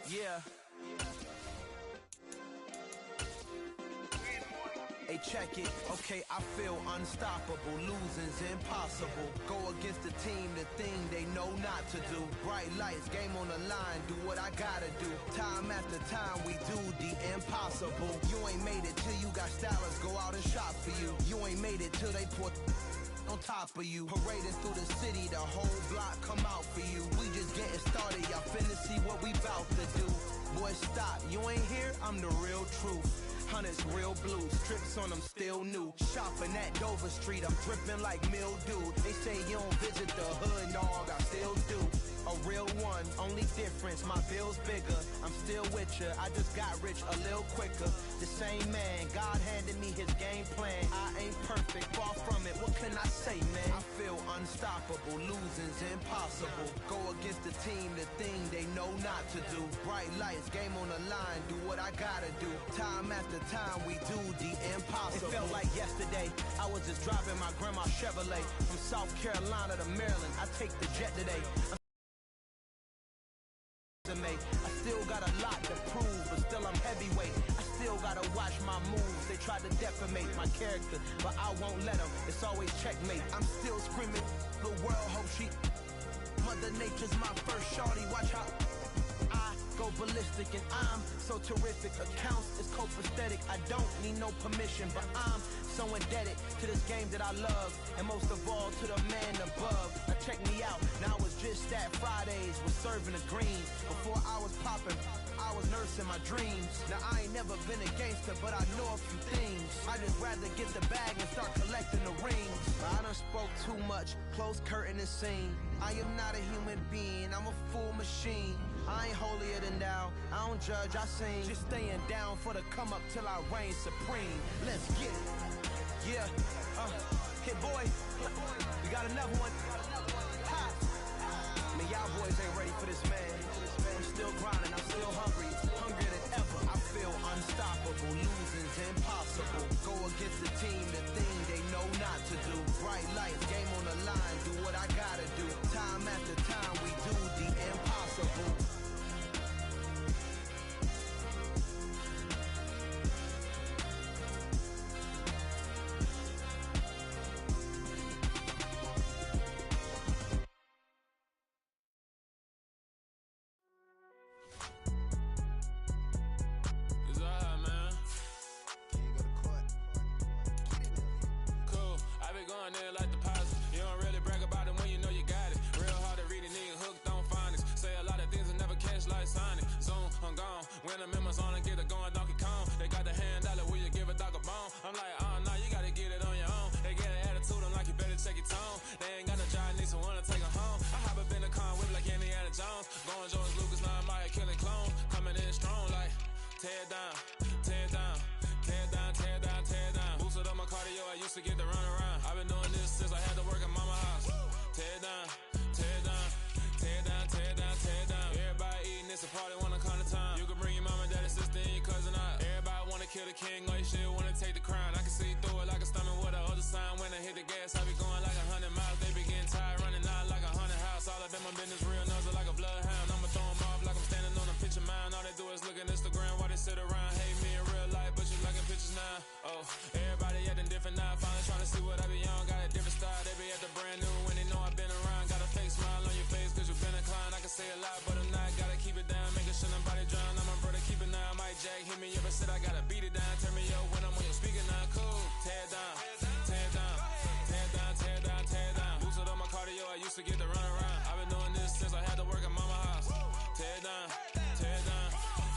Yeah. Hey, check it. Okay, I feel unstoppable. Losing's impossible. Go against the team, the thing they know not to do. Bright lights, game on the line. Do what I gotta do. Time after time, we do the impossible. You ain't made it till you got stylists go out and shop for you. You ain't made it till they put on top of you. Parading through the city, the whole block come out for you. We just getting started, y'all finna see what we bout to do. Boy, stop, you ain't here, I'm the real truth. Hunters real blue, strips on them still new. Shopping at Dover Street, I'm dripping like mildew. They say you don't visit the hood, dog, I still do. A real one, only difference, my bill's bigger. I'm still with ya, I just got rich a little quicker. The same man, God handed me his game plan. I ain't perfect, far from it, what can I say, man? I feel unstoppable, losing's impossible. Go against the team, the thing they know not to do. Bright lights, game on the line, do what I gotta do. Time after time, we do the impossible. It felt like yesterday, I was just driving my grandma's Chevrolet. From South Carolina to Maryland, I take the jet today. I still got a lot to prove, but still I'm heavyweight. I still gotta watch my moves. They try to defamate my character, but I won't let them. It's always checkmate. I'm still screaming, the world hope she. Mother Nature's my first shorty. Watch how I go ballistic, and I'm so terrific. Accounts is copacetic. I don't need no permission, but I'm so indebted to this game that I love, and most of all to the man above. Now check me out, now it's just that Fridays was serving the green. Before I was popping, I was nursing my dreams. Now I ain't never been a gangster, but I know a few things. I just rather get the bag and start collecting the rings. I done spoke too much, close curtain and scene. I am not a human being, I'm a full machine. I ain't holier than thou, I don't judge, I sing. Just staying down for the come up till I reign supreme. Let's get it. Yeah, Hit Boy, we got another one. Ha! Man, y'all boys ain't ready for this, man. I'm still grinding, I'm still hungry, hungrier than ever. I feel unstoppable, losing's impossible. Go against the team, the thing they know not to do. Bright lights, game on the line, do what I gotta do. Time after time, we do the impossible. When I'm in my zone and get it going Donkey Kong. They got the hand dollar, will you give a dog a bone? I'm like, oh no, you gotta get it on your own. They get an attitude, I'm like, you better check your tone. They ain't got no job, need someone to take her home. I hop up in the car, whip like Indiana Jones. Going George Lucas, now I'm like killing clone. Coming in strong like, tear down, tear down, tear down, tear down, tear down. Boosted up my cardio, I used to get the run around. I've been doing this since I had to work at mama house. Tear down, tear down, tear down, tear down, tear down. Everybody eating, it's a party, wanna come to time. You can bring your mama, daddy, sister, and your cousin out. Everybody wanna kill the king, or you shit wanna take the crown. I can see through it like a stomach with a other sign. When I hit the gas, I be going like 100 miles. They be getting tired, running out like 100 house. All up in my business, real nuzzle like a bloodhound. I'ma throw them off like I'm standing on a picture mound. All they do is look at Instagram while they sit around. Hate me in real life, but you liking pictures now. Oh, everybody acting different now. Finally trying to see what I be on. Got a different style, they be at the brand new when they know I've been around. Got a fake smile on your face, cause you been inclined. I can say a lot, but I'm not. Gotta keep it down, making sure nobody drown. I'm my brother, keep it now. Mike Jack hit me up and said I gotta beat it down. Turn me up when I'm on your speaker now. Cool, tear down, tear down, tear down, tear down, tear down. Boosted up my cardio, I used to get the run around. I've been doing this since I had to work at mama house. Tear down, tear down,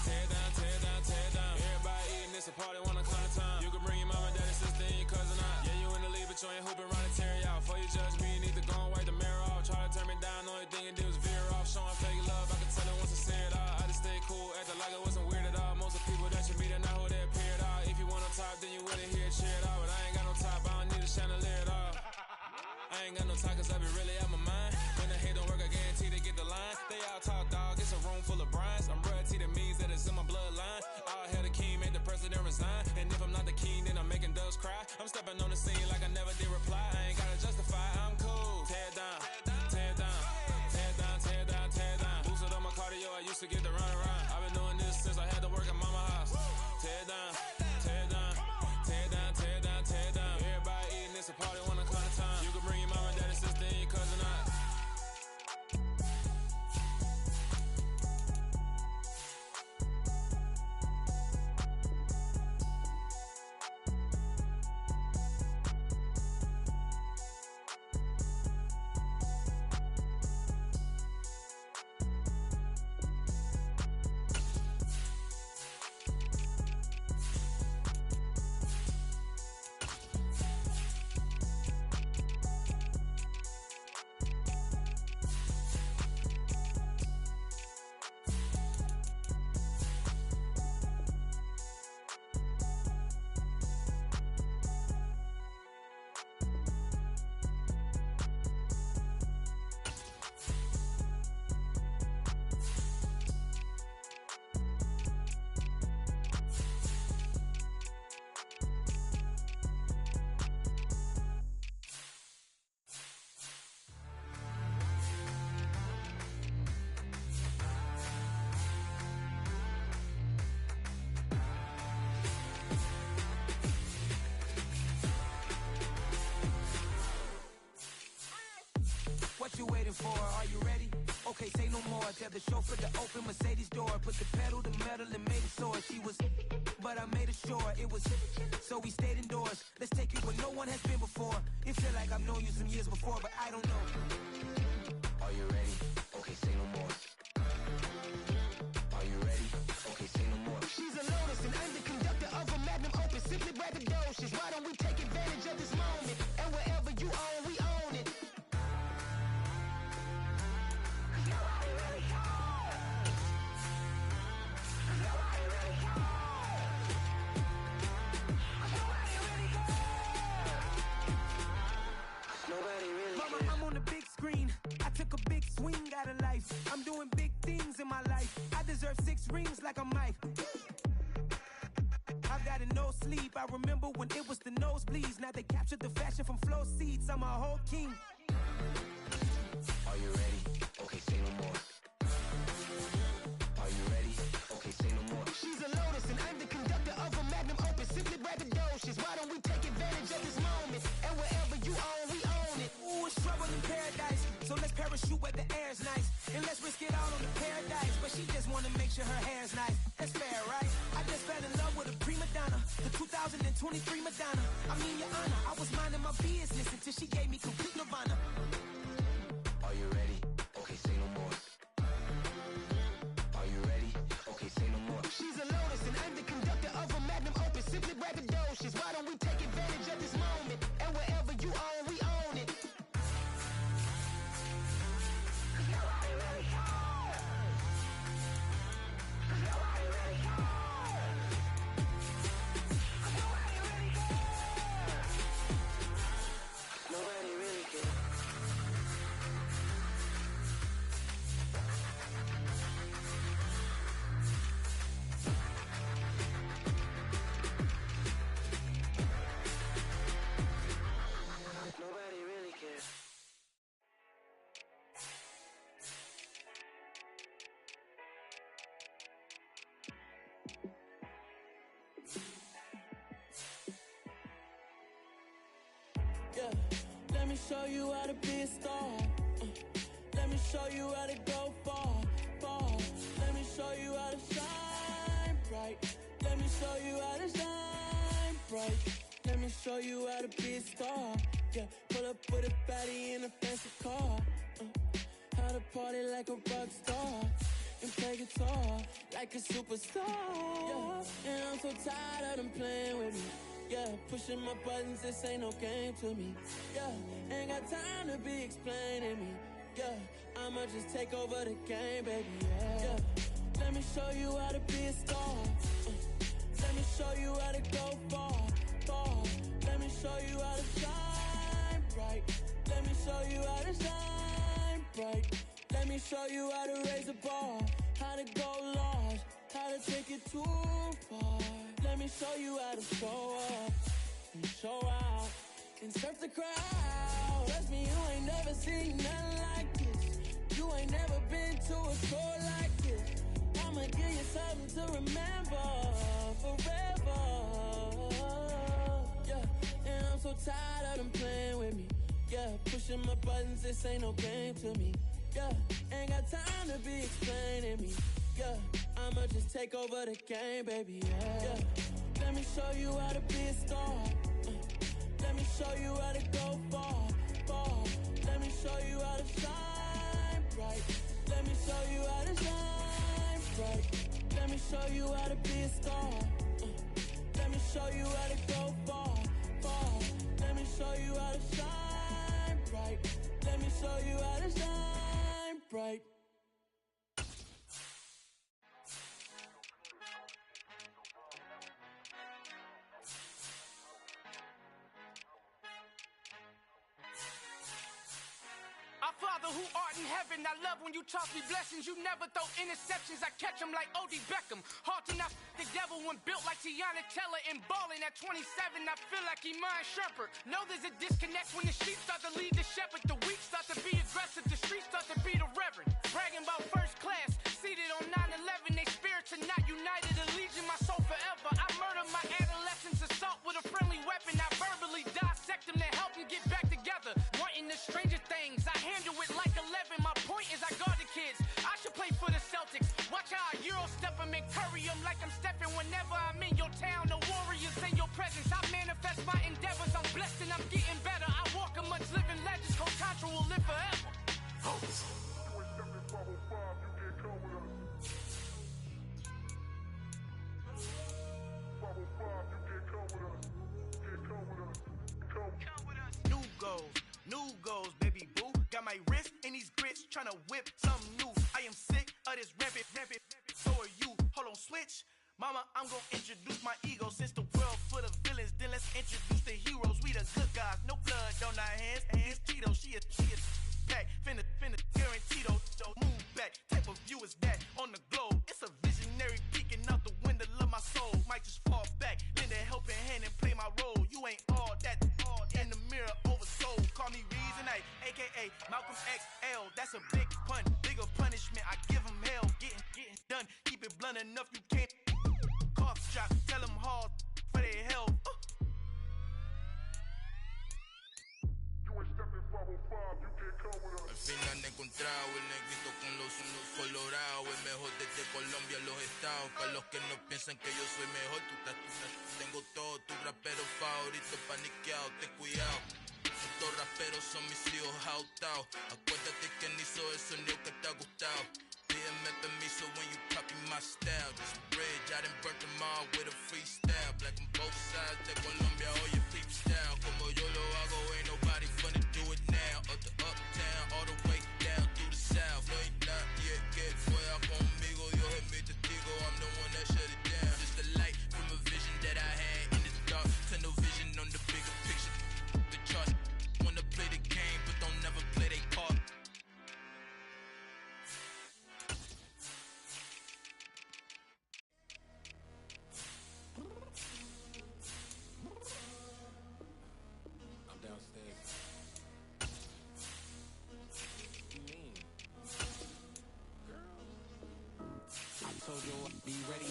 tear down, tear down, tear down. Everybody eating, it's a party, wanna climb the time. You can bring your mama, daddy, sister, and your cousin out. Yeah, you in the lead, but you ain't hooping around and tear out. Before you judge me, you need to go and wipe the mirror off. Try to turn me down, only thing you did was veer off. Showing fake love, I can tell it once I see it all. I just stay cool, acting like I wasn't weird at all. Most of the people that you meet are not who they appear at all. If you want on top, then you wouldn't hear it cheer it all. But I ain't got no top, I don't need a chandelier at all. I ain't got no talk, cause I be really out my mind. When the hate don't work, I guarantee they get the line. They all talk, dog, it's a room full of Bryans. I'm royalty, that means that it's in my bloodline. All hail the king, made the president resign. And if I'm not the king, then I'm making doves cry. I'm stepping on the scene like I never did reply. I ain't gotta justify, I'm cool. Tear down, tear down, tear down, tear down, tear down. Boosted up my cardio, I used to get the run around. waiting for. Are you ready? Okay, say no more. Tell the chauffeur to open Mercedes door. Put the pedal to metal and made it soar. She was, but I made it sure it was. So we stayed indoors. Let's take it where no one has been before. It feel like I've known you some years before, but I don't know. Are you ready? Okay, say no more. Are you ready? Okay, say no more. She's a Lotus and I'm the conductor of a magnum opus. Simply braggadocious. Why don't we take advantage of this moment? And wherever you own, we own it. Mama, I'm on the big screen. I took a big swing out of life. I'm doing big things in my life. I deserve 6 rings like I'm Mike. I've got no sleep. I remember when it was the nosebleeds. Now they captured the fashion from flow seats. I'm a whole king. Are you ready? Okay, say no more. Are you ready? Okay, say no more. She's a Lotus and I'm the conductor of a magnum opus. Simply braggadocious. Why don't we take advantage of this moment? And wherever you own, we own it. Ooh, it's trouble in paradise. So let's parachute where the air's nice. And let's risk it all on the paradise. But she just wanna make sure her hair's nice. That's fair, right? I just fell in love with a prima donna. The 2023 Madonna. I mean, your honor, I was minding my business until she gave me complete nirvana. Are you ready? Okay, say no more. Are you ready? Okay, say no more. She's a Lotus and I'm the conductor of a magnum opus. Simply braggadocious. Why don't we take advantage of this moment? And wherever you own, we own it. Nobody really cares. Nobody really cares. Yeah, let me show you how to be a star. Let me show you how to go far, far. Let me show you how to shine bright. Let me show you how to shine bright. Let me show you how to be a star. Yeah, pull up with a baddie in a fancy car. How to party like a rock star and play guitar like a superstar. Yeah, and I'm so tired of them playing with me. Yeah, pushing my buttons, this ain't no game to me. Yeah, ain't got time to be explaining me. Yeah, I'ma just take over the game, baby. Yeah, let me show you how to be a star. Let me show you how to go far, far. Let me show you how to shine bright. Let me show you how to shine bright. Let me show you how to raise a bar, how to go large, how to take it too far. Let me show you how to show up and show out and surf the crowd. Trust me, you ain't never seen nothing like this. You ain't never been to a show like this. I'ma give you something to remember forever. Yeah, and I'm so tired of them playing with me. Yeah, pushing my buttons, this ain't no game to me. Yeah, ain't got time to be explaining me. Yeah, I'ma just take over the game, baby. Yeah, let me show you how to be a star. Let me show you how to go far, far. Let me show you how to shine bright. Let me show you how to shine bright. Let me show you how to be a star. Let me show you how to go far, far. Let me show you how to shine bright. Let me show you how to shine bright. Our Father who art in heaven, I love when you toss me blessings. You never throw interceptions, I catch them like Odie Beckham. Hard to not the devil when built like Tiana Teller and balling at 27, I feel like Iman Shumpert. Know there's a disconnect when the sheep start to lead the shepherd. The weak start to be aggressive, the streets start to be the reverend. Bragging about first class, seated on 9/11. They spirits are not united, a legion, my soul forever. I murder my adolescence, assault with a friendly weapon. I verbally dissect them to help them get back together. Wanting the stranger things, I handle it like 11. it forever. New goals, baby boo. Got my wrist in these grits, tryna whip something new. I am sick of this rampant. So are you. Hold on, switch. Mama, I'm gonna introduce my ego. Since the world full of villains, then let's introduce the heroes. We the good guys, no blood on our hands. It's Tito, she is back. Finna, guarantee though. Move back, type of view is that on the globe. It's a visionary peeking out the window of my soul. Might just fall back, lend a helping hand and play my role. You ain't all that. In the mirror, oversold. Call me Reason A, aka Malcolm XL. That's a big pun, bigger punishment. I give him hell, getting done. Keep it blunt enough, you can't. Cough shot, tell them hard for their health. Al fin han encontrado el negrito con los unos colorados. El mejor desde Colombia, los estados. Para los que no piensan que yo soy mejor, tú estás. Tengo todo, tu rapero favorito paniqueado, ten cuidado. Estos raperos son mis hijos jautados. Acuérdate que ni hizo el sonido que te ha gustado. Pídeme permiso when you copy my style. This bridge, I done burnt them all with a freestyle. Black on both sides de Colombia, oye peep style. Como yo lo hago, ain't nobody finna do it now. Up to uptown, all the way down through the south. No hay nadie que pueda conmigo, Dios es mi testigo. I'm the one that shut it down. Just the light from a vision that I had in the dark. Tunnel vision on the bigger picture. The charts wanna play the game, but don't never play their part. Told you I'd be ready.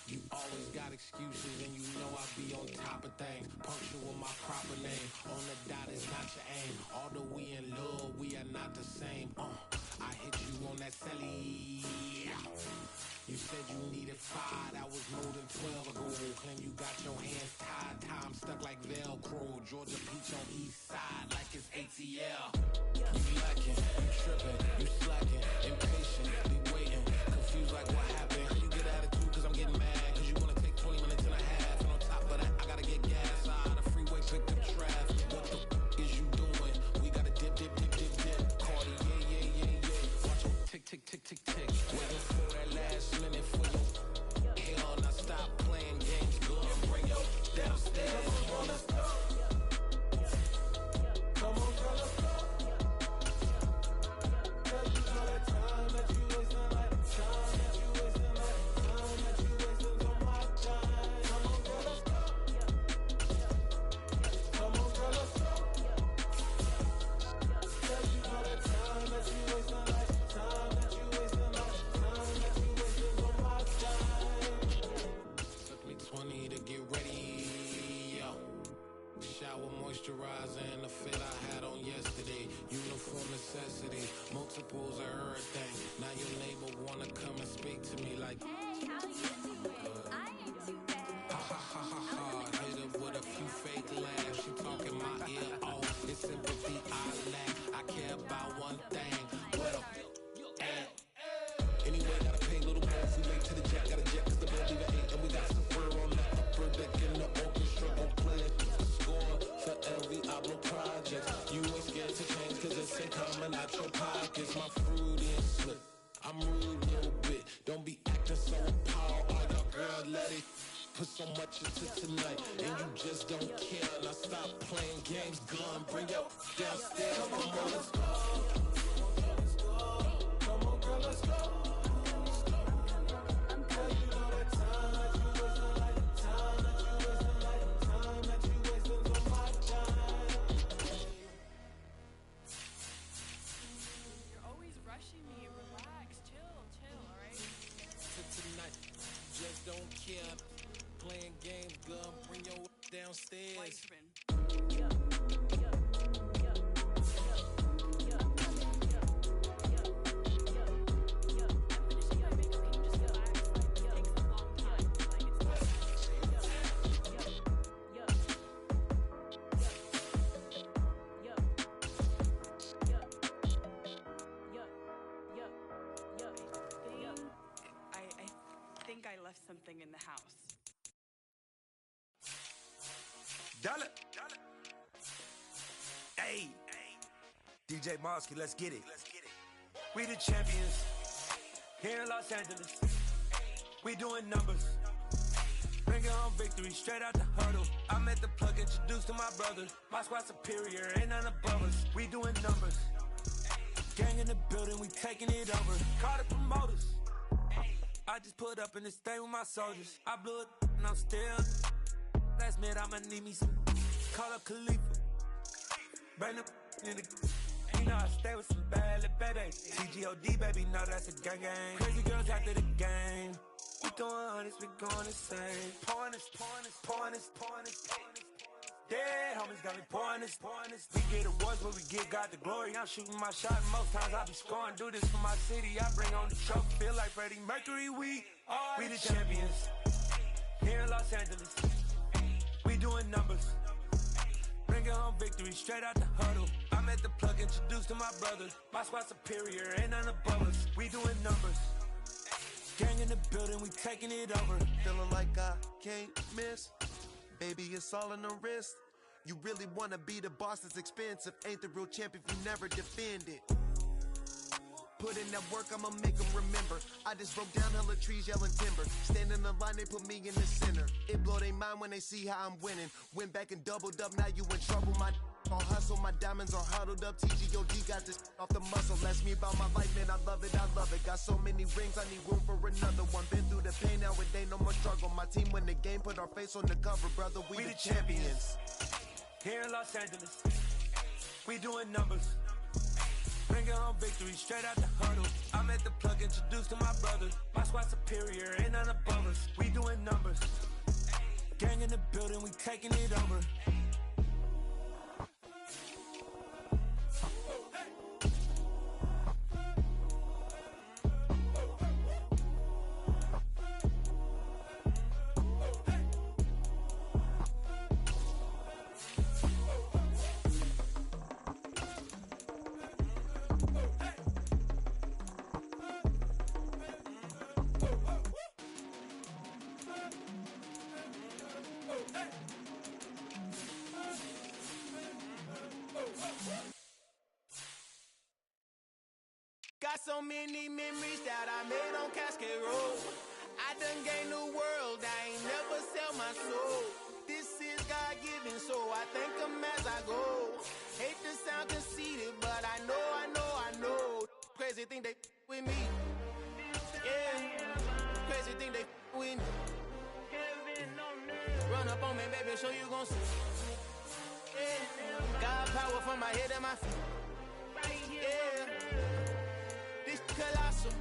You always got excuses and you know I be on top of things. Punctual with my proper name. On the dot is not your aim. Although we in love, we are not the same. I hit you on that celly. You said you needed 5, that was more than 12 ago. Claim you got your hands tied, time stuck like Velcro. Georgia Peach on east side like it's ATL. You lacking, you tripping, you slacking, impatient, be waiting, confused like what happened. You get attitude cause I'm getting mad, cause you wanna take 20 minutes and a half. And on top of that, I gotta get gas out of the freeway, pick the traffic. What the is you doing? We gotta dip. Cardi, yeah. Watch it tick. Waiting for that last minute for you. Hell, now stop playing games, go and bring your downstairs. Come on, let's go. Come on, girl, let's go. Girl, you know that time that you wasting, like time that you wasting, like time that you wasting on my time. Come on, girl, let's go. Come on, girl, let's go. Girl, you know that time that you wasting, like time that you wasting, like time that you wasting on my time. Took me 20 to get ready, yo. Shower moisturizer and the fit I had on yesterday. Uniform necessity, multiples of everything. Now your neighbor wanna come and speak to me like, hey, how you doing? I ain't too bad. ha. Hit her with a few fake laughs. She talking my ear off. It's sympathy I lack. I care about one thing. What up? Anyway, gotta pay a little more. If we late to the jet, gotta jet cause the bed leave at 8. And we got some fur on the upper deck in the orchestra. Gon' play it. Score for LV Ablo projects. You ain't scared to change cause it's in common out your pockets. My fruity and slip. I'm rude a little bit. Don't be acting so empowered. All your girl, let it put so much into tonight. And you just don't care. Now stop playing games. Gun, bring your downstairs. Come on, let's go. Come on, girl, let's go. Girl, you know that time that you wasting, like time that you wasting, like time that you wasting on my time. You're always rushing me. Relax, chill, alright? Tonight, just don't care. Playing games, gun, bring your downstairs. White spin. something in the house. Dollar. Hey, DJ Mosky, let's get it. We the champions here in Los Angeles. We doing numbers. Bringing home victory straight out the huddle. I'm at the plug, introduced to my brother. My squad superior, ain't none above us. We doing numbers. Gang in the building, we taking it over. Call the promoters. I just put up in this thing with my soldiers. I blew it and I'm still. Last minute I'ma need me some. Call up Khalifa. Bring them in the. You know I stay with some bad little babies. TGOD baby, know that's a gang gang. Crazy girls after the game. We doing hundreds, we going insane. Pouring this. Dead homies got me pouring this. We get awards, but we give God the glory. I'm shooting my shot, and most times I be scoring. Do this for my city, I bring on the trophy. Feel like Freddie Mercury, we the champions. Here in Los Angeles, we doing numbers. Bringing home victory straight out the huddle. I'm at the plug, introduced to my brother. My squad superior, ain't none above us. We doing numbers. Gang in the building, we taking it over. Feeling like I can't miss. Baby, it's all in the wrist. You really wanna be the boss, it's expensive. Ain't the real champ if you never defend it. Put in that work, I'ma make them remember. I just broke down hella trees, yelling timber. Stand in the line, they put me in the center. It blow they mind when they see how I'm winning. Went back and doubled up, now you in trouble. My all hustle, my diamonds are huddled up. TGOD got this off the muscle. Ask me about my life, man, I love it. Got so many rings, I need room for another one. Been through the pain, now it ain't no more struggle. My team win the game, put our face on the cover, brother. We the champions. Here in Los Angeles, we doing numbers. Bringing home victory straight out the huddle. I'm at the plug, introduced to my brother. My squad superior, ain't none above us. We doing numbers. Gang in the building, we taking it over. Got so many memories that I made on Cascade Road. I done gained the world, I ain't never sell my soul. This is God-given, so I thank him as I go. Hate to sound conceited, but I know. Crazy thing they with me. Yeah, crazy thing they with me. Run up on me, baby, show you gon' see. Yeah, God power from my head and my feet. Yeah. This colossal,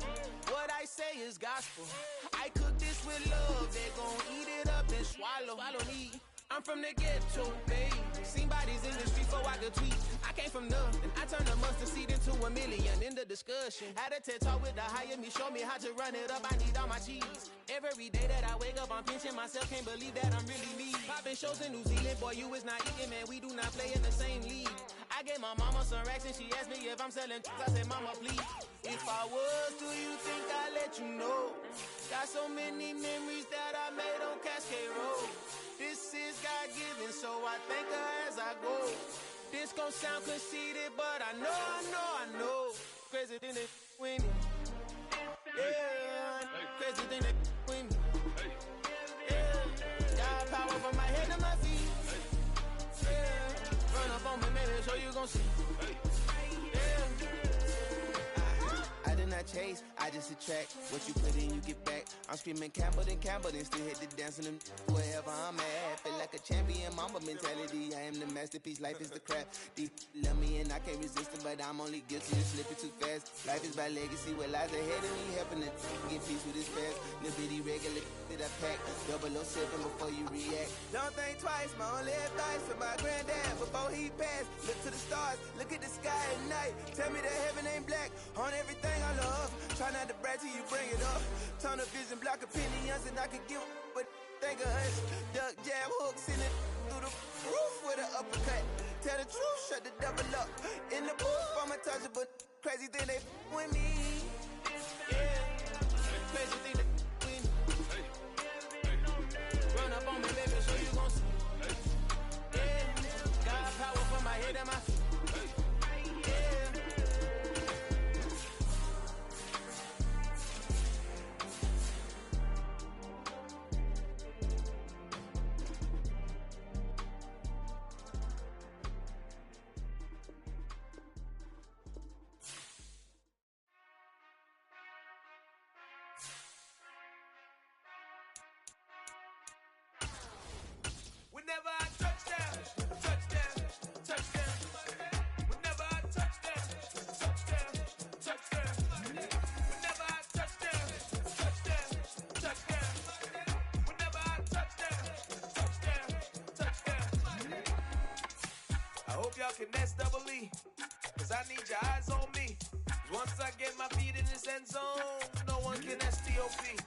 what I say is gospel. I cook this with love, they gon' eat it up and swallow me. I'm from the ghetto, babe. Seen bodies in the street before I could tweet. I came from nothing, I turned a mustard seed into a million. In the discussion, had a TED talk with the higher me, show me how to run it up. I need all my cheese. Every day that I wake up, I'm pinching myself. Can't believe that I'm really me. Popping shows in New Zealand, boy, you is not eating, man. We do not play in the same league. I gave my mama some racks and she asked me if I'm selling. I said, mama, please. If I was, do you think I'd let you know? Got so many memories that I made on Cascade Road. This is God-given, so I thank her as I go. This gon' sound conceited, but I know. Crazy thing they with me. Yeah, crazy thing they with me. Yeah, got power from my head to my feet. Yeah, run up on me, maybe so you gon' see. I did not chase, I just attract. What you put in, you get back. I'm screaming Campbell, then still hit the dance and them wherever I'm at. Feel like a champion, mama mentality. I am the masterpiece, life is the crap. Deep love me and I can't resist it, but I'm only guilty of slipping too fast. Life is by legacy, what lies ahead of me, helping to get peace with this past. Little bitty regular that I pack, 007 before you react. Don't think twice, my only advice for my granddad before he passed. Look to the stars, look at the sky at night. Tell me that heaven ain't black on everything I love. Try not to brag till you bring it up. Tunnel vision, block opinions, and I could give but think of us. Duck jab hooks in it through the roof with an uppercut. Tell the truth, shut the double up. In the booth, I'm untouchable. Crazy thing they with me. Yeah, crazy thing they with me. hit in my feet. Yeah. Whenever I touchdown, touchdown, touchdown. Whenever I touchdown, touchdown, touchdown. Whenever I touchdown, touchdown, touchdown. Whenever I touchdown, touchdown, touchdown. I hope y'all can nest double E, cause I need your eyes on me. Once I get my feet in this end zone, no one can STOP.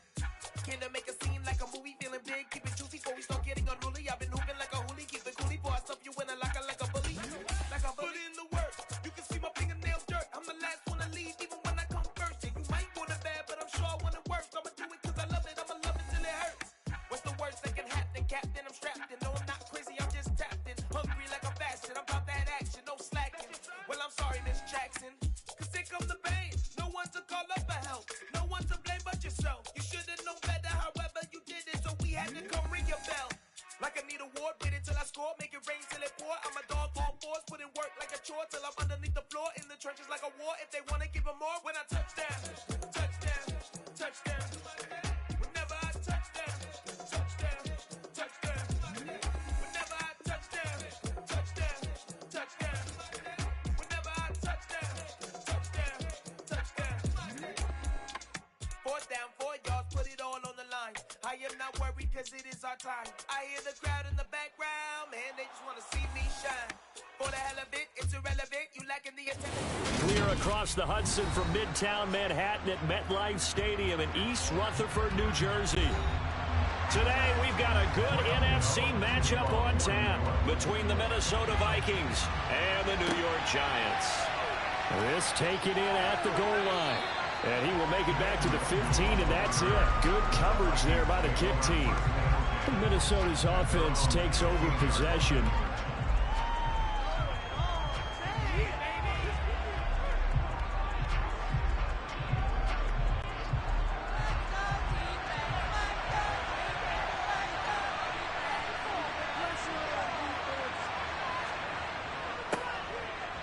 Can I make a scene like a movie, feeling big, keep it juicy before we start getting unruly. I've been hooping like a hoolie, keep it coolie, before I stuff you in a locker like a bully. Like a bully. Put in the work, you can see my fingernails dirt. I'm the last one to leave, even when I come first. And you might want it bad, but I'm sure I want it worse. I'ma do it cause I love it, I'ma love it till it hurts. What's the worst that can happen, Captain? I'm strapped in, no I'm not crazy, I'm just tapped in. Hungry like I'm fasting, I'm about that action, no slacking. Well I'm sorry, Miss Jackson, cause here come the pain. No one to call up for help, no one to blame but yourself. You should've known better, however you did it, so we had to come ring your bell. Like I need a ward, wait until I score, make it rain till it pour. I'm a dog on fours, put in work like a chore till I'm underneath the floor, in the trenches like a war. If they wanna give them more, when I touchdown, touchdown, touchdown. Whenever I touchdown, touchdown, touchdown. Whenever I touchdown, touchdown, touchdown. Whenever I touchdown, touchdown, touchdown. Fourth down, 4 yards, put it all on the line. I am not worried cause it is our time. I hear the crowd in the background, man, they just want to see me shine. For the hell of it, it's irrelevant, you lacking the attendance. Clear across the Hudson from Midtown Manhattan at MetLife Stadium in East Rutherford, New Jersey. Today, we've got a good NFC matchup on tap between the Minnesota Vikings and the New York Giants. This taken in at the goal line. And he will make it back to the 15, and that's it. Good coverage there by the kick team. Minnesota's offense takes over possession.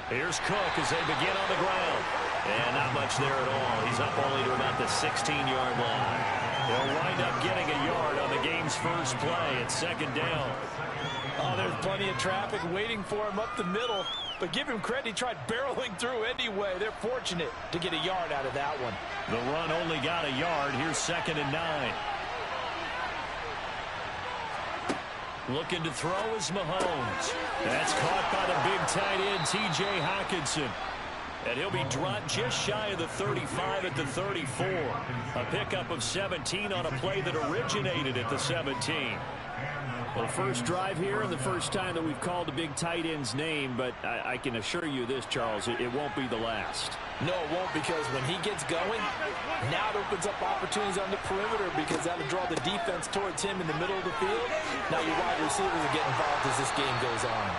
Here's Cook as they begin on the ground. And not much there at all. He's up only to about the 16-yard line. They'll wind up getting a yard on the game's first play at second down. Oh, there's plenty of traffic waiting for him up the middle. But give him credit, he tried barreling through anyway. They're fortunate to get a yard out of that one. The run only got a yard. Here's 2nd and 9. Looking to throw is Mahomes. That's caught by the big tight end, T.J. Hockenson. And he'll be dropped just shy of the 35 at the 34. A pickup of 17 on a play that originated at the 17. Well, first drive here and the first time that we've called the big tight end's name, but I can assure you this, Charles, it won't be the last. No, it won't, because when he gets going, now it opens up opportunities on the perimeter because that'll draw the defense towards him in the middle of the field. Now your wide receivers will get involved as this game goes on.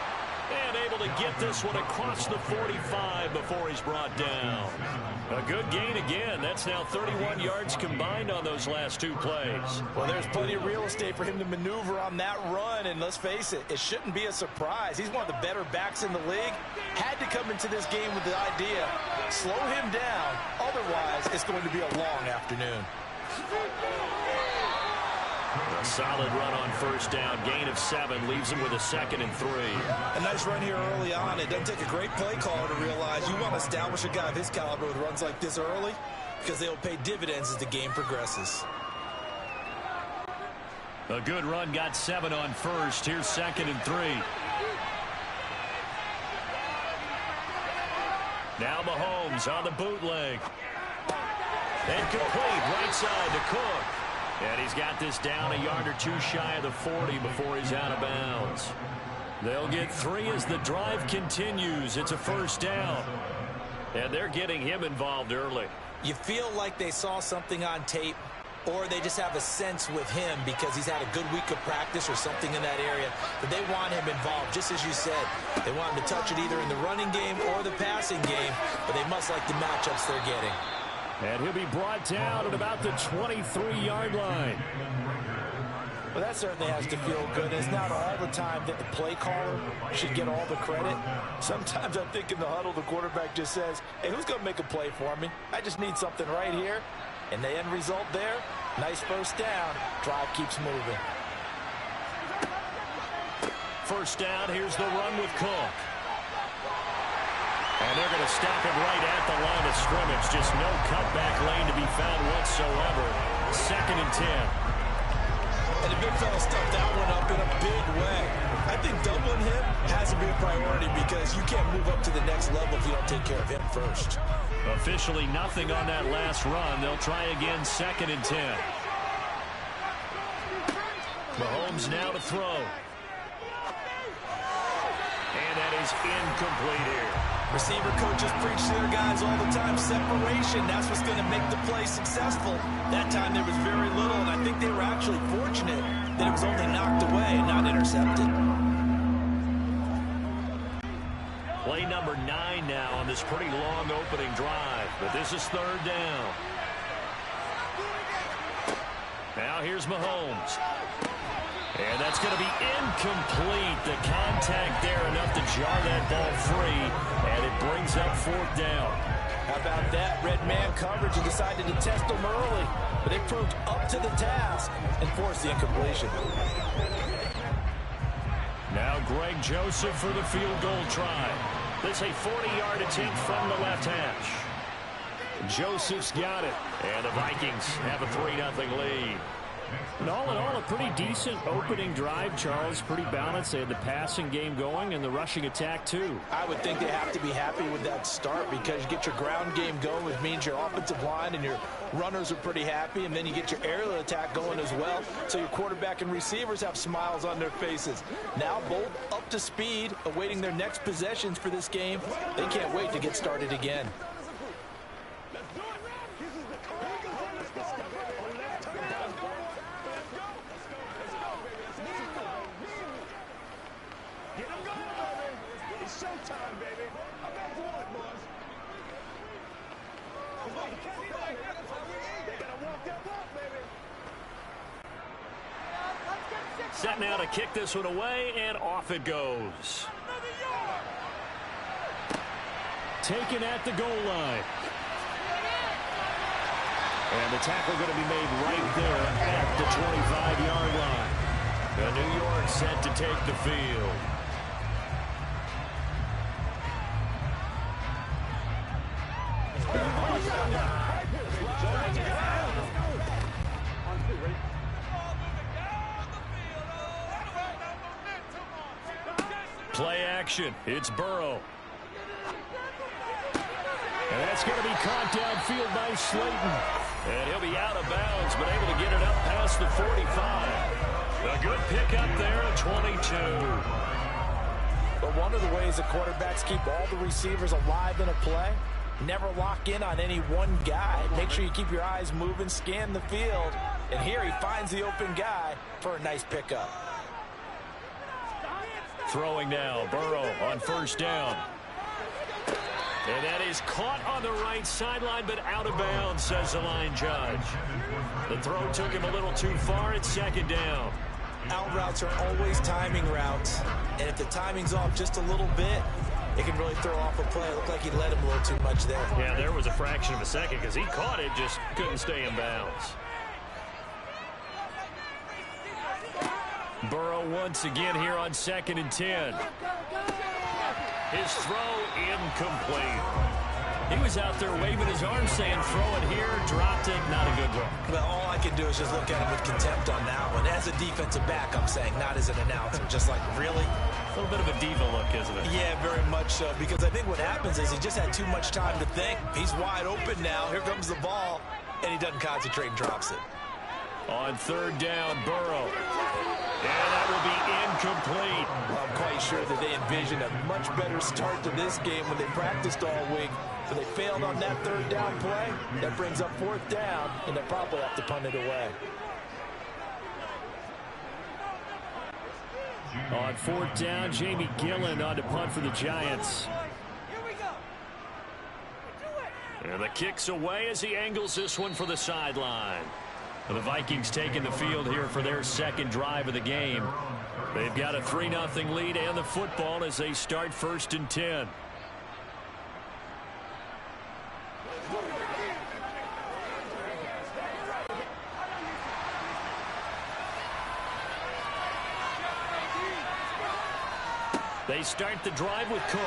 And able to get this one across the 45 before he's brought down. A good gain again. That's now 31 yards combined on those last two plays. Well, there's plenty of real estate for him to maneuver on that run, and let's face it, it shouldn't be a surprise. He's one of the better backs in the league. Had to come into this game with the idea, slow him down, otherwise it's going to be a long afternoon. A solid run on first down. Gain of 7 leaves him with a 2nd and 3. A nice run here early on. It doesn't take a great play caller to realize you want to establish a guy of his caliber with runs like this early because they'll pay dividends as the game progresses. A good run, got 7 on first. Here's 2nd and 3. Now Mahomes on the bootleg. And complete right side to Cook. And he's got this down a yard or two shy of the 40 before he's out of bounds. They'll get 3 as the drive continues. It's a first down. And they're getting him involved early. You feel like they saw something on tape or they just have a sense with him because he's had a good week of practice or something in that area that they want him involved. Just as you said, they want him to touch it either in the running game or the passing game, but they must like the matchups they're getting. And he'll be brought down at about the 23-yard line. Well, that certainly has to feel good. It's not all the time that the play caller should get all the credit. Sometimes I think in the huddle, the quarterback just says, hey, who's going to make a play for me? I just need something right here. And the end result there, nice first down. Drive keeps moving. First down, here's the run with Cook. And they're going to stop him right at the line of scrimmage. Just no cutback lane to be found whatsoever. 2nd and 10. And the big fella stuffed that one up in a big way. I think doubling him has to be a priority because you can't move up to the next level if you don't take care of him first. Officially nothing on that last run. They'll try again, 2nd and 10. Mahomes now to throw. And that is incomplete here. Receiver coaches preach to their guys all the time. Separation, that's what's going to make the play successful. That time there was very little, and I think they were actually fortunate that it was only knocked away and not intercepted. Play number 9 now on this pretty long opening drive, but this is 3rd down. Now here's Mahomes. And that's going to be incomplete. The contact there enough to jar that ball free, and it brings up 4th down. How about that? Red man coverage and decided to test them early, but they proved up to the task and forced the incompletion. Now Greg Joseph for the field goal try. This a 40-yard attempt from the left hash. Joseph's got it, and the Vikings have a 3-0 lead. And all in all, a pretty decent opening drive, Charles. Pretty balanced. They had the passing game going and the rushing attack, too. I would think they have to be happy with that start because you get your ground game going, which means your offensive line and your runners are pretty happy, and then you get your aerial attack going as well, so your quarterback and receivers have smiles on their faces. Now both up to speed, awaiting their next possessions for this game. They can't wait to get started again. Set now to kick this one away, and off it goes. Taken at the goal line. And the tackle going to be made right there at the 25-yard line. The New York set to take the field. Play action. It's Burrow. And that's going to be caught downfield by Slayton. And he'll be out of bounds, but able to get it up past the 45. A good pickup there at 22. But one of the ways the quarterbacks keep all the receivers alive in a play, never lock in on any one guy. Make sure you keep your eyes moving, scan the field. And here he finds the open guy for a nice pickup. Throwing now, Burrow on first down. And that is caught on the right sideline, but out of bounds, says the line judge. The throw took him a little too far. It's 2nd down. Out routes are always timing routes. And if the timing's off just a little bit, it can really throw off a play. It looked like he led him a little too much there. Yeah, there was a fraction of a second because he caught it, just couldn't stay in bounds. Burrow once again here on 2nd and 10. His throw incomplete. He was out there waving his arm saying throw it here, dropped it, not a good look. Well, all I can do is just look at him with contempt on that one. As a defensive back, I'm saying, not as an announcer. Just like, really? A little bit of a diva look, isn't it? Yeah, very much so. Because I think what happens is he just had too much time to think. He's wide open now. Here comes the ball. And he doesn't concentrate and drops it. On 3rd down, Burrow. And that will be incomplete. Well, I'm quite sure that they envisioned a much better start to this game when they practiced all week. So they failed on that third down play. That brings up fourth down, and they probably have to punt it away. On fourth down, Jamie Gillen on to punt for the Giants. And the kick's away as he angles this one for the sideline. The Vikings taking the field here for their second drive of the game. They've got a 3-0 lead and the football as they start 1st and 10. They start the drive with Cook.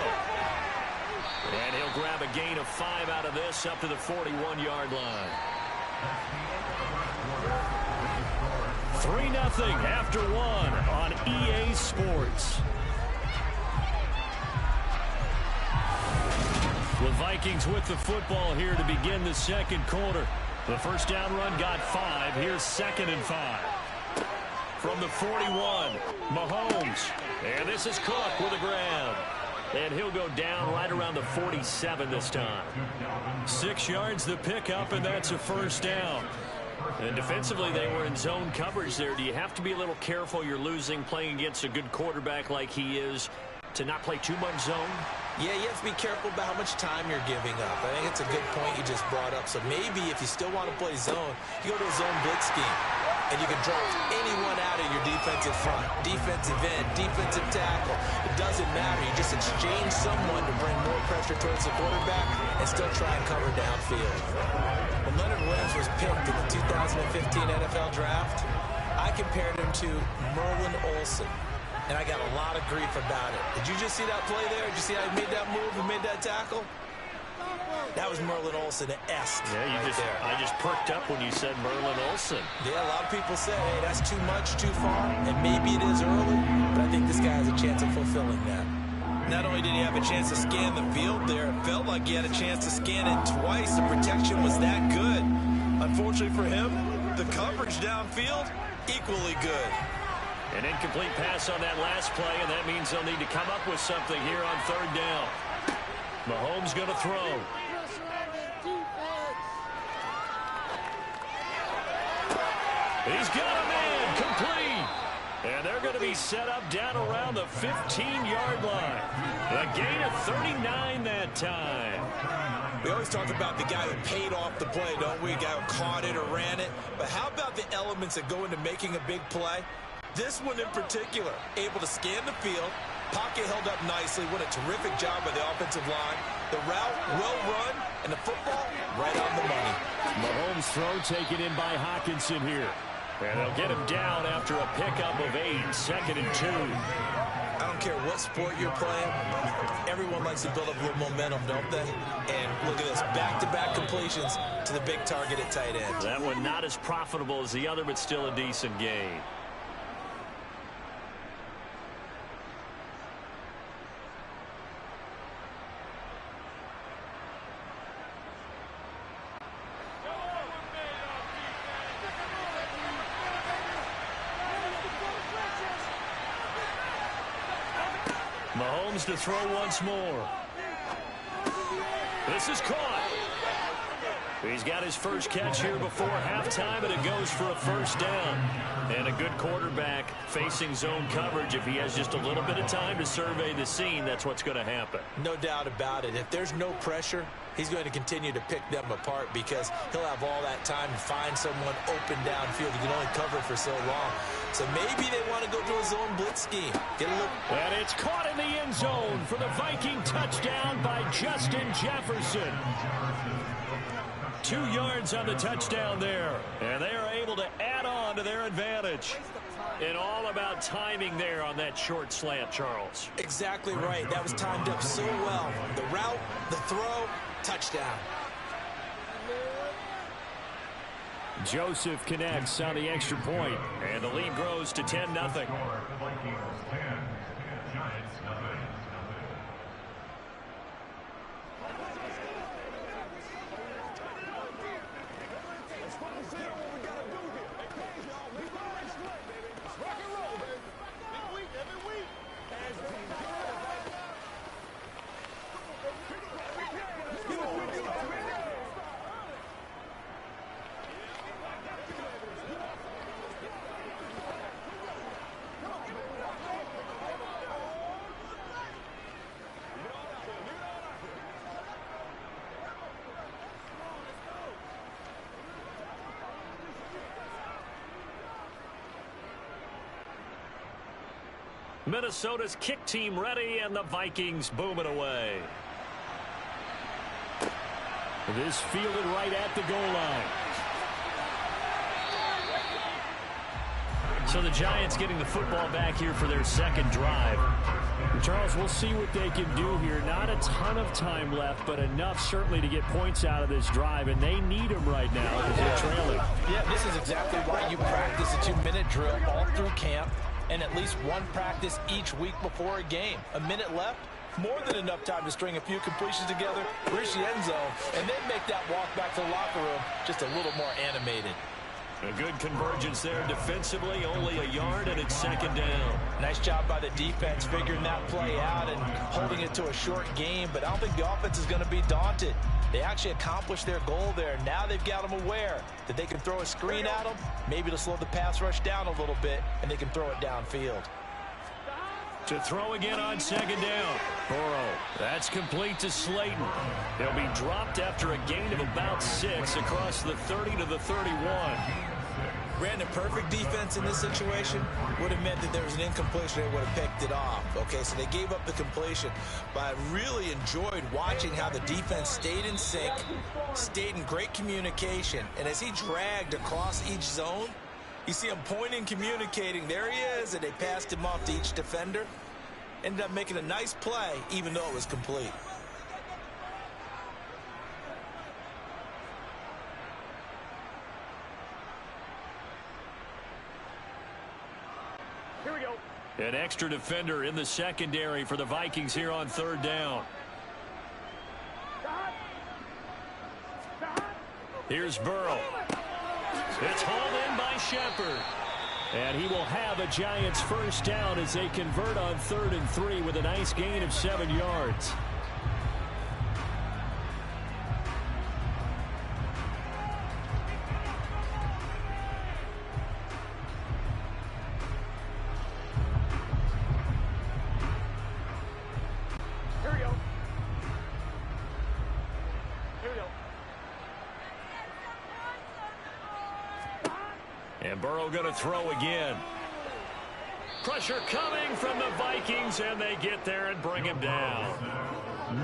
And he'll grab a gain of 5 out of this up to the 41-yard line. 3-0 after 1 on EA Sports. The Vikings with the football here to begin the second quarter. The first down run got 5. Here's 2nd and 5. From the 41, Mahomes. And this is Cook with a grab. And he'll go down right around the 47 this time. 6 yards the pickup, and that's a first down. And defensively, they were in zone coverage there. Do you have to be a little careful? You're losing playing against a good quarterback like he is to not play too much zone? Yeah, you have to be careful about how much time you're giving up. I think it's a good point you just brought up. So maybe if you still want to play zone, you go to a zone blitz scheme. And you can drop anyone out of your defensive front, defensive end, defensive tackle. It doesn't matter. You just exchange someone to bring more pressure towards the quarterback and still try and cover downfield. When Leonard Williams was picked in the 2015 NFL Draft, I compared him to Merlin Olsen. And I got a lot of grief about it. Did you just see that play there? Did you see how he made that move and made that tackle? That was Merlin Olsen-esque. Yeah, I just perked up when you said Merlin Olsen. Yeah, a lot of people say, hey, that's too much, too far, and maybe it is early, but I think this guy has a chance of fulfilling that. Not only did he have a chance to scan the field there, it felt like he had a chance to scan it twice. The protection was that good. Unfortunately for him, the coverage downfield, equally good. An incomplete pass on that last play, and that means they'll need to come up with something here on third down. Mahomes going to throw. He's got a man complete. And they're going to be set up down around the 15-yard line. A gain of 39 that time. We always talk about the guy who paid off the play, don't we? The guy who caught it or ran it. But how about the elements that go into making a big play? This one in particular, able to scan the field, pocket held up nicely. What a terrific job by the offensive line. The route well run, and the football right on the money. Mahomes' throw taken in by Hockenson here. And they'll get him down after a pickup of 8, 2nd and 2. I don't care what sport you're playing. Everyone likes to build up a little momentum, don't they? And look at this, back-to-back completions to the big target at tight end. That one not as profitable as the other, but still a decent gain. Mahomes to throw once more. This is caught. He's got his first catch here before halftime, and it goes for a first down. And a good quarterback facing zone coverage. If he has just a little bit of time to survey the scene, that's what's going to happen. No doubt about it. If there's no pressure, he's going to continue to pick them apart because he'll have all that time to find someone open downfield. You can only cover for so long. So maybe they want to go to a zone blitz scheme. Get a look. And it's caught in the end zone for the Viking touchdown by Justin Jefferson. 2 yards on the touchdown there. And they are able to add on to their advantage. And all about timing there on that short slant, Charles. Exactly right. That was timed up so well. The route, the throw, touchdown. Joseph connects on the extra point, and the lead grows to 10-0. Minnesota's kick team ready, and the Vikings boom it away. This fielded right at the goal line. So the Giants getting the football back here for their second drive. Charles, we'll see what they can do here. Not a ton of time left, but enough certainly to get points out of this drive, and they need them right now because they're trailing. Yeah, this is exactly why you practice a 2-minute drill all through camp and at least one practice each week before a game. A minute left, more than enough time to string a few completions together, reach the end zone, and then make that walk back to the locker room just a little more animated. A good convergence there defensively, only a yard, and it's second down. Nice job by the defense figuring that play out and holding it to a short game, but I don't think the offense is going to be daunted. They actually accomplished their goal there. Now they've got them aware that they can throw a screen at them, maybe to slow the pass rush down a little bit, and they can throw it downfield. To throw again on second down. Burrow. That's complete to Slayton. They'll be dropped after a gain of about 6 across the 30 to the 31. Brandon, perfect defense in this situation would have meant that there was an incompletion. They would have picked it off. Okay, so they gave up the completion. But I really enjoyed watching how the defense stayed in sync, stayed in great communication. And as he dragged across each zone, you see him pointing, communicating. There he is, and they passed him off to each defender. Ended up making a nice play, even though it was complete. Here we go. An extra defender in the secondary for the Vikings here on third down. Here's Burrow. It's hauled in by Shepard. And he will have a Giants first down as they convert on 3rd and 3 with a nice gain of 7 yards. Here we go. Here we go. And Burrow going to throw again. Pressure coming from the Vikings, and they get there and bring him down.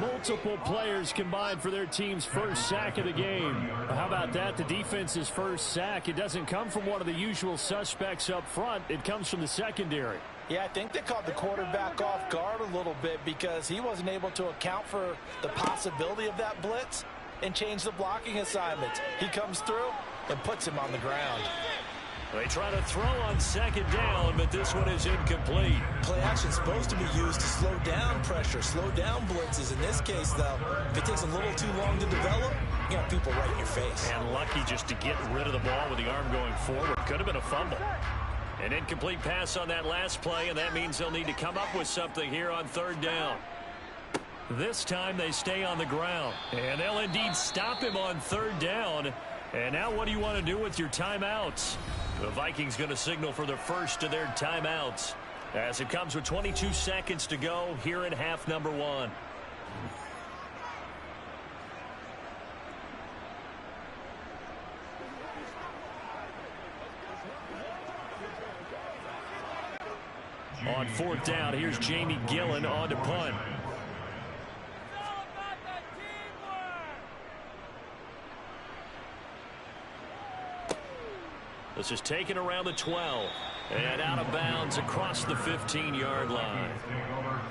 Multiple players combined for their team's first sack of the game. How about that? The defense's first sack. It doesn't come from one of the usual suspects up front. It comes from the secondary. Yeah, I think they caught the quarterback off guard a little bit because he wasn't able to account for the possibility of that blitz and change the blocking assignments. He comes through and puts him on the ground. They try to throw on second down, but this one is incomplete. Play action is supposed to be used to slow down pressure, slow down blitzes. In this case, though, if it takes a little too long to develop, you got people right in your face. And lucky just to get rid of the ball with the arm going forward. Could have been a fumble. An incomplete pass on that last play, and that means they'll need to come up with something here on third down. This time they stay on the ground, and they'll indeed stop him on third down. And now what do you want to do with your timeouts? The Vikings going to signal for the first of their timeouts as it comes with 22 seconds to go here in half number 1. On fourth down, here's Jamie Gillen on to punt. This is taken around the 12 and out of bounds across the 15-yard line.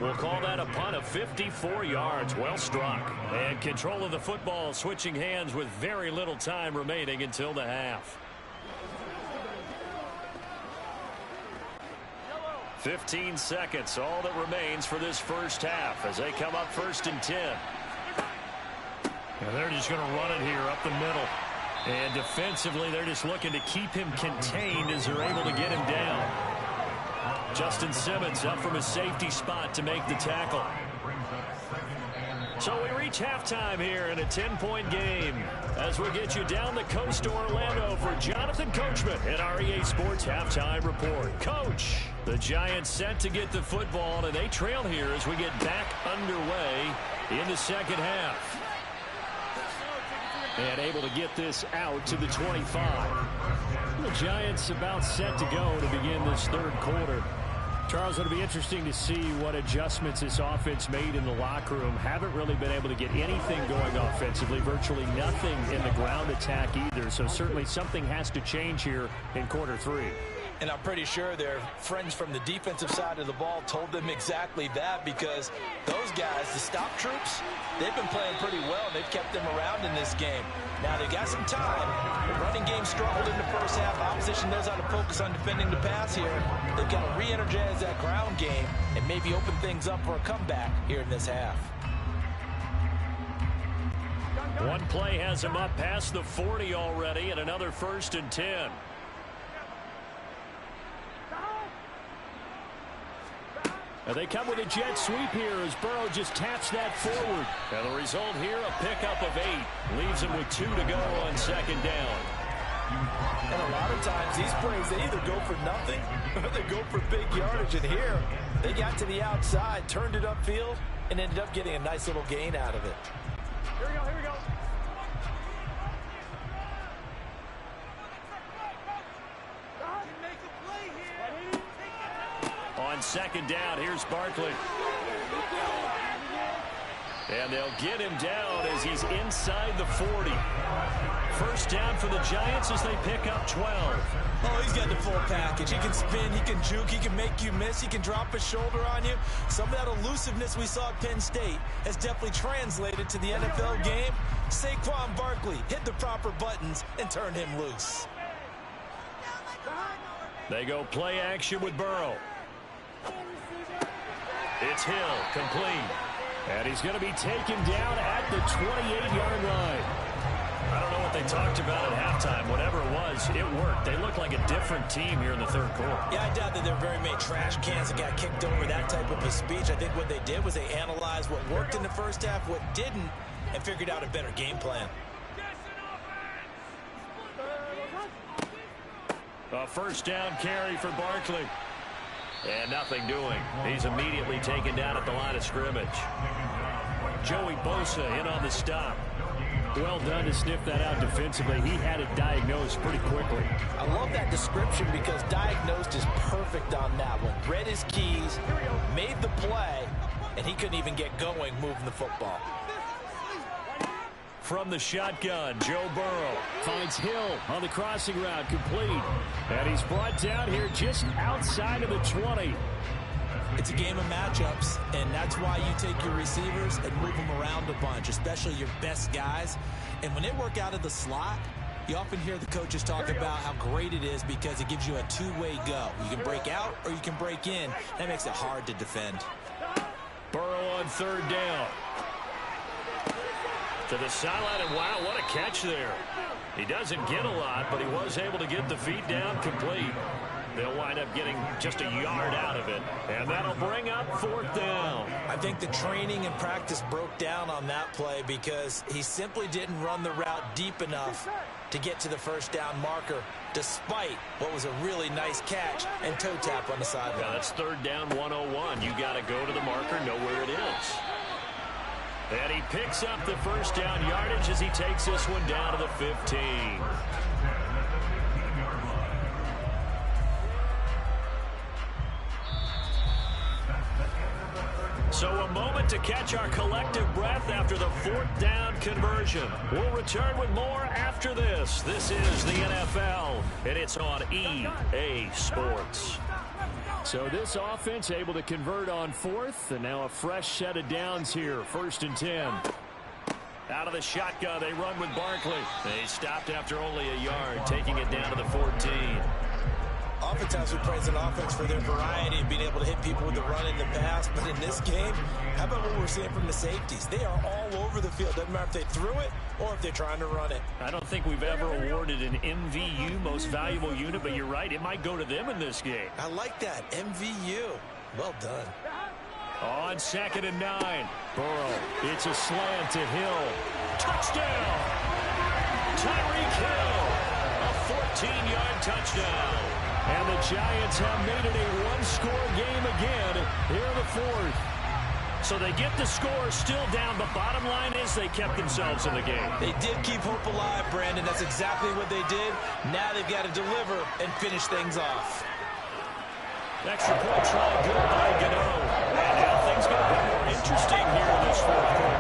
We'll call that a punt of 54 yards. Well struck. And control of the football switching hands with very little time remaining until the half. 15 seconds, all that remains for this first half as they come up 1st and 10. And they're just going to run it here up the middle. And defensively, they're just looking to keep him contained as they're able to get him down. Justin Simmons up from his safety spot to make the tackle. So we reach halftime here in a 10-point game as we get you down the coast to Orlando for Jonathan Coachman at our EA Sports Halftime Report. Coach, the Giants set to get the football, and they trail here as we get back underway in the second half. And able to get this out to the 25. The Giants about set to go to begin this third quarter. Charles, it'll be interesting to see what adjustments this offense made in the locker room. Haven't really been able to get anything going offensively, virtually nothing in the ground attack either. So certainly something has to change here in quarter 3. And I'm pretty sure their friends from the defensive side of the ball told them exactly that, because those guys, the stop troops, they've been playing pretty well. They've kept them around in this game. Now, they've got some time. The running game struggled in the first half. Opposition knows how to focus on defending the pass here. They've got to re-energize that ground game and maybe open things up for a comeback here in this half. One play has him up past the 40 already, and another 1st and 10. And they come with a jet sweep here as Burrow just taps that forward. And the result here, a pickup of 8. Leaves him with 2 to go on 2nd down. And a lot of times these plays, they either go for nothing or they go for big yardage. And here, they got to the outside, turned it upfield, and ended up getting a nice little gain out of it. Here we go, here we go. On 2nd down, here's Barkley. And they'll get him down as he's inside the 40. 1st down for the Giants as they pick up 12. Oh, he's got the full package. He can spin, he can juke, he can make you miss, he can drop his shoulder on you. Some of that elusiveness we saw at Penn State has definitely translated to the NFL game. Saquon Barkley hit the proper buttons and turned him loose. They go play action with Burrow. It's Hill, complete. And he's going to be taken down at the 28-yard line. I don't know what they talked about at halftime. Whatever it was, it worked. They look like a different team here in the 3rd quarter. Yeah, I doubt that there were very many trash cans that got kicked over, that type of a speech. I think what they did was they analyzed what worked in the first half, what didn't, and figured out a better game plan. A 1st down carry for Barkley. And nothing doing. He's immediately taken down at the line of scrimmage. Joey Bosa in on the stop. Well done to sniff that out defensively. He had it diagnosed pretty quickly. I love that description because diagnosed is perfect on that one. Read his keys, made the play, and he couldn't even get going moving the football. From the shotgun, Joe Burrow finds Hill on the crossing route, complete. And he's brought down here just outside of the 20. It's a game of matchups, and that's why you take your receivers and move them around a bunch, especially your best guys. And when they work out of the slot, you often hear the coaches talk about how great it is because it gives you a two-way go. You can break out or you can break in. That makes it hard to defend. Burrow on 3rd down. To the sideline, and wow, what a catch there. He doesn't get a lot, but he was able to get the feet down complete. They'll wind up getting just a yard out of it, and that'll bring up 4th down. I think the training and practice broke down on that play because he simply didn't run the route deep enough to get to the 1st down marker, despite what was a really nice catch and toe tap on the sideline. Yeah, that's 3rd down 101. You got to go to the marker, know where it is. And he picks up the 1st down yardage as he takes this one down to the 15. So a moment to catch our collective breath after the 4th down conversion. We'll return with more after this. This is the NFL, and it's on EA Sports. So this offense able to convert on 4th, and now a fresh set of downs here. 1st and 10. Out of the shotgun, they run with Barkley. They stopped after only a yard, taking it down to the 14. Oftentimes we praise an offense for their variety of being able to hit people with the run in the pass, but in this game, how about what we're seeing from the safeties? They are all over the field. Doesn't matter if they threw it or if they're trying to run it. I don't think we've ever awarded an MVU, most valuable unit, but you're right, it might go to them in this game. I like that, MVU. Well done. On 2nd and 9, Burrow, it's a slant to Hill. Touchdown! Tyreek Hill, a 14-yard touchdown. And the Giants have made it a one-score game again here in the 4th. So they get the score still down, but bottom line is they kept themselves in the game. They did keep hope alive, Brandon. That's exactly what they did. Now they've got to deliver and finish things off. Extra point try good by Gano. And now things get a bit more interesting here in this fourth quarter.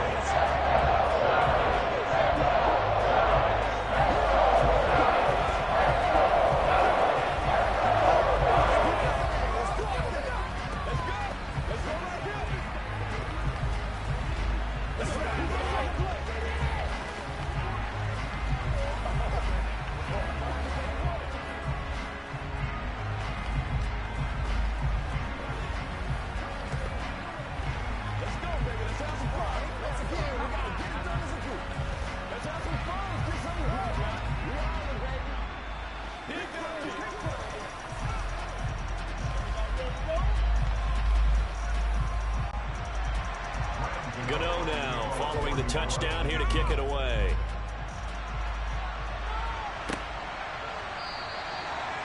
Gano now following the touchdown here to kick it away.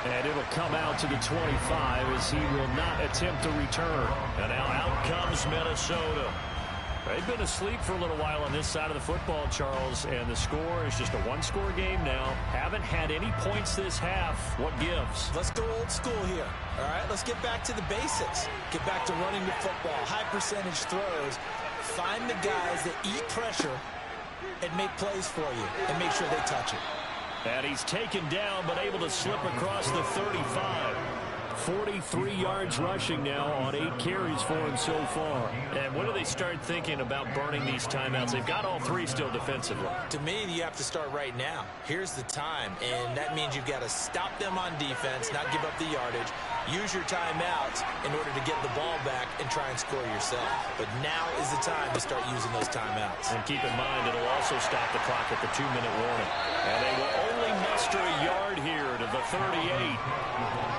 And it'll come out to the 25 as he will not attempt to return. And now out comes Minnesota. They've been asleep for a little while on this side of the football, Charles, and the score is just a one-score game now. Haven't had any points this half. What gives? Let's go old school here. All right, let's get back to the basics. Get back to running the football, high percentage throws. Find the guys that eat pressure and make plays for you and make sure they touch it. And he's taken down but able to slip across the 35. 43 yards rushing now on 8 carries for him so far. And when do they start thinking about burning these timeouts? They've got all 3 still defensively. To me, you have to start right now. Here's the time, and that means you've got to stop them on defense, not give up the yardage, use your timeouts in order to get the ball back and try and score yourself. But now is the time to start using those timeouts. And keep in mind, it'll also stop the clock at the 2-minute warning. And they will only muster a yard here to the 38.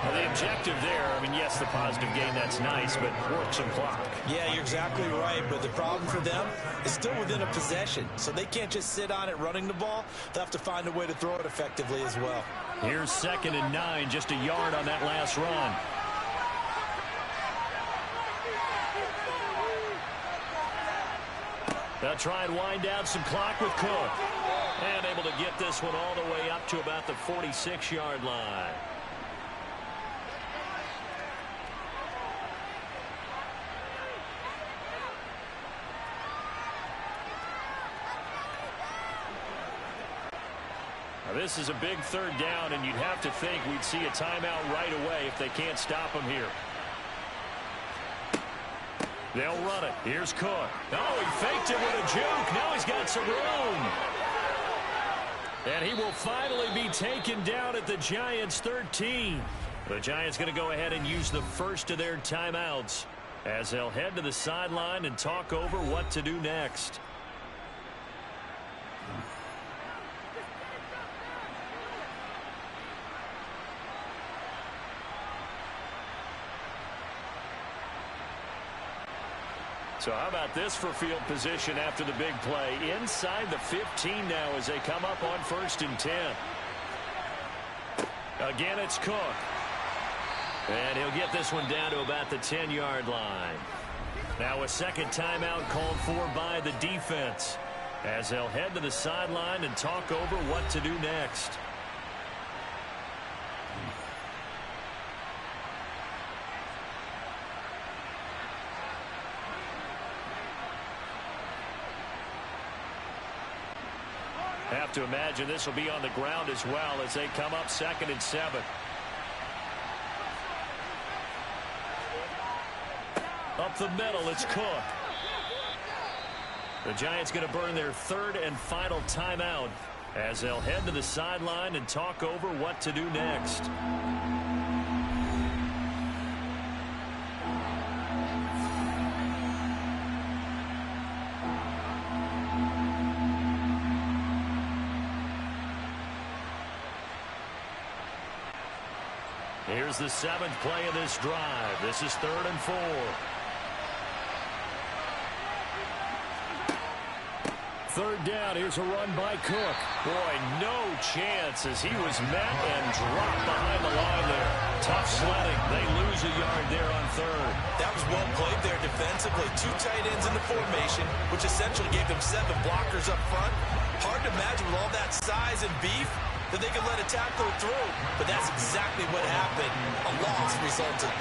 Well, the objective there, I mean, yes, the positive gain, that's nice, but work some clock. Yeah, you're exactly right, but the problem for them is still within a possession, so they can't just sit on it running the ball. They'll have to find a way to throw it effectively as well. Here's 2nd and 9, just a yard on that last run. They'll try and wind down some clock with Cook. And able to get this one all the way up to about the 46-yard line. This is a big 3rd down, and you'd have to think we'd see a timeout right away if they can't stop him here. They'll run it. Here's Cook. Oh, he faked it with a juke. Now he's got some room. And he will finally be taken down at the Giants' 13. The Giants going to go ahead and use the first of their timeouts as they'll head to the sideline and talk over what to do next. So how about this for field position after the big play? Inside the 15 now as they come up on 1st and 10. Again, it's Cook. And he'll get this one down to about the 10-yard line. Now a second timeout called for by the defense as they'll head to the sideline and talk over what to do next. Have to imagine this will be on the ground as well as they come up 2nd and 7. Up the middle, it's Cook. The Giants going to burn their 3rd and final timeout as they'll head to the sideline and talk over what to do next. Here's the 7th play of this drive. This is 3rd and 4. Third down. Here's a run by Cook. Boy, no chance as he was met and dropped behind the line there. Tough sledding. They lose a yard there on 3rd. That was well played there defensively. 2 tight ends in the formation, which essentially gave them 7 blockers up front. Hard to imagine with all that size and beef that they could let a tackle through. But that's exactly what happened. A loss resulted.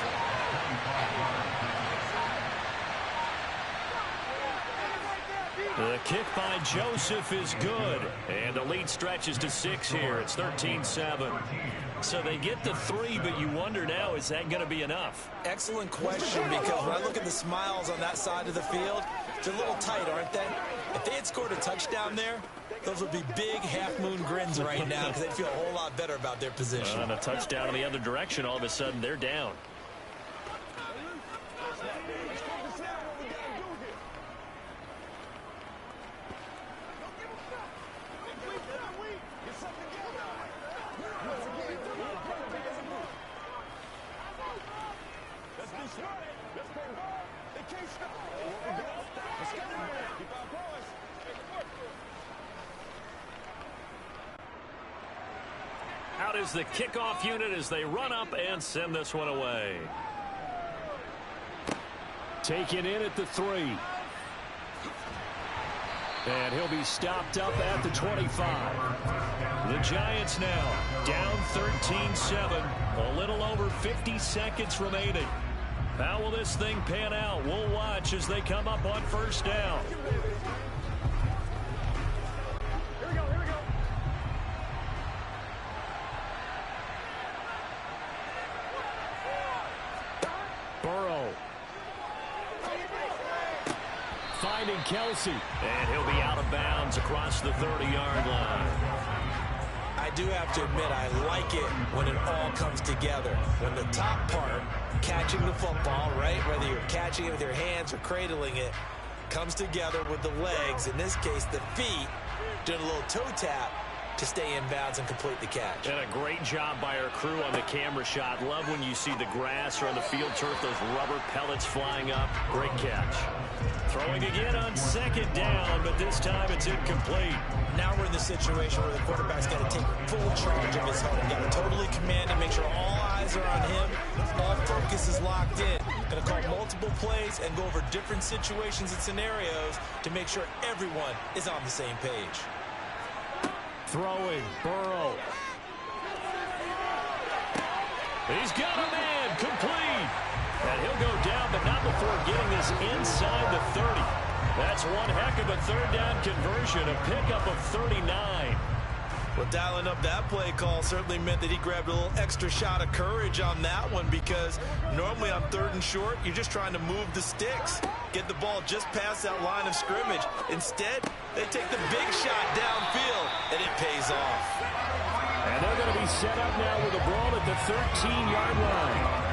The kick by Joseph is good, and the lead stretches to 6 here. It's 13-7. So they get the 3, but you wonder now, is that going to be enough? Excellent question, because when I look at the smiles on that side of the field, they're a little tight, aren't they? If they had scored a touchdown there, those would be big half-moon grins right now because they'd feel a whole lot better about their position. And a touchdown in the other direction, all of a sudden they're down. Out is the kickoff unit as they run up and send this one away. Taken in at the 3. And he'll be stopped up at the 25. The Giants now down 13-7. A little over 50 seconds remaining. How will this thing pan out? We'll watch as they come up on first down. Burrow. Finding Kelsey. And he'll be out of bounds across the 30-yard line. I do have to admit, I like it when it all comes together. When the top part, catching the football, right, whether you're catching it with your hands or cradling it, comes together with the legs, in this case the feet, doing a little toe tap to stay in bounds and complete the catch. And a great job by our crew on the camera shot. Love when you see the grass or on the field turf, those rubber pellets flying up. Great catch. Throwing again on second down, but this time it's incomplete. Now we're in the situation where the quarterback's got to take full charge of his home. Got to totally command and make sure all eyes are on him. All focus is locked in. Going to call multiple plays and go over different situations and scenarios to make sure everyone is on the same page. Throwing, Burrow. He's got a man, complete. And he'll go down, but not before getting this inside the 30. That's one heck of a third down conversion, a pickup of 39. Well, dialing up that play call certainly meant that he grabbed a little extra shot of courage on that one, because normally on 3rd and short, you're just trying to move the sticks, get the ball just past that line of scrimmage. Instead, they take the big shot downfield, and it pays off. And they're going to be set up now with the ball at the 13-yard line.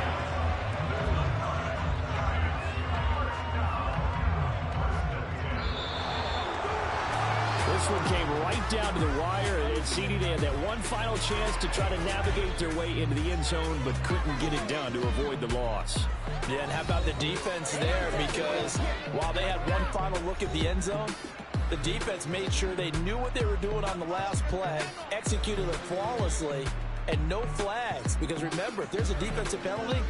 This one came right down to the wire, and CD, they had that one final chance to try to navigate their way into the end zone, but couldn't get it done to avoid the loss. Yeah, and how about the defense there? Because while they had one final look at the end zone, the defense made sure they knew what they were doing on the last play, executed it flawlessly, and no flags. Because remember, if there's a defensive penalty,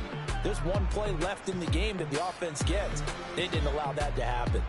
there's one play left in the game that the offense gets. They didn't allow that to happen.